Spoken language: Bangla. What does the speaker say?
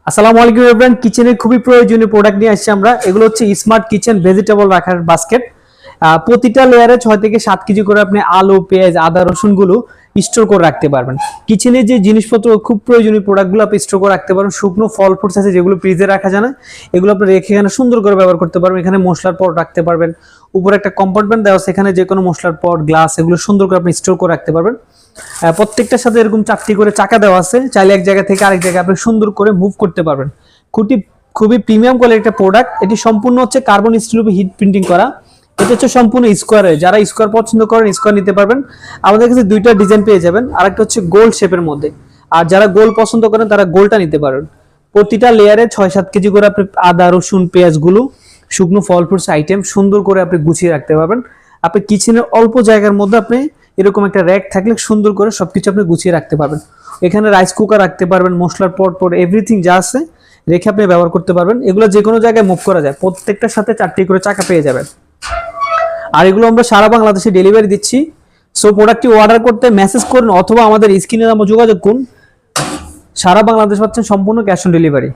আসসালামু আলাইকুম এভরিওয়ান, কিচেনের খুবই প্রয়োজনীয় প্রোডাক্ট নিয়ে আসছি আমরা। এগুলো হচ্ছে স্মার্ট কিচেন ভেজিটেবল রাখার বাস্কেট। প্রতিটা লেয়ারে 6 থেকে 7 কেজি করে আপনি আলু, পেঁয়াজ, আদা, রসুন গুলো স্টোর করে রাখতে পারবেন। কিচেনের যে জিনিসপত্র খুব প্রয়োজনীয় প্রোডাক্টগুলো আপনি স্টোর করে রাখতে পারবেন। শুকনো ফল ফ্রুটস আছে যেগুলো ফ্রিজে রাখা যায় না, এগুলো আপনি রেখে এখানে সুন্দর করে ব্যবহার করতে পারবেন। এখানে মশলার পট রাখতে পারবেন, উপরে একটা কম্পার্টমেন্ট দেওয়া আছে, এখানে যে কোনো মশলার পট, গ্লাস এগুলো সুন্দর করে আপনি স্টোর করে রাখতে পারবেন। প্রত্যেকটার সাথে এরকম 4টি করে চাকা দেওয়া আছে, চাইলে এক জায়গা থেকে আরেক জায়গায় আপনি সুন্দর করে মুভ করতে পারবেন। খুবই প্রিমিয়াম কোয়ালিটির একটা প্রোডাক্ট। এটি সম্পূর্ণ হচ্ছে কার্বন স্টিল হিট প্রিন্টিং করা। এটা হচ্ছে সম্পূর্ণ স্কোয়ারে, যারা স্কোয়ার পছন্দ করেন স্কোয়ার নিতে পারবেন। আমাদের কাছে দুইটা ডিজাইন পেয়ে যাবেন, আরেকটা হচ্ছে গোল শেপের মধ্যে। আর যারা গোল পছন্দ করেন তারা গোলটা নিতে পারেন। প্রতিটা লেয়ারে 6-7 কেজি করে আপনি আদা, রসুন, পেঁয়াজ গুলো, শুকনো ফল ফ্রুটস আইটেম সুন্দর করে আপনি গুছিয়ে রাখতে পারবেন। আপনি কিচেনের অল্প জায়গার মধ্যে আপনি এরকম একটা র্যাক থাকলে সুন্দর করে সবকিছু আপনি গুছিয়ে রাখতে পারবেন। এখানে রাইস কুকার রাখতে পারবেন, মশলার পট এভরিথিং যা আছে রেখে আপনি ব্যবহার করতে পারবেন। এগুলো যে কোনো জায়গায় মুভ করা যায়, প্রত্যেকটার সাথে 4টি করে চাকা পেয়ে যাবেন। আর এগুলো আমরা সারা বাংলাদেশে ডেলিভারি দিচ্ছি। সো প্রোডাক্টটি অর্ডার করতে মেসেজ করুন অথবা আমাদের স্ক্রিনে যোগাযোগ করুন। সারা বাংলাদেশ পাচ্ছেন সম্পূর্ণ ক্যাশ অন ডেলিভারি।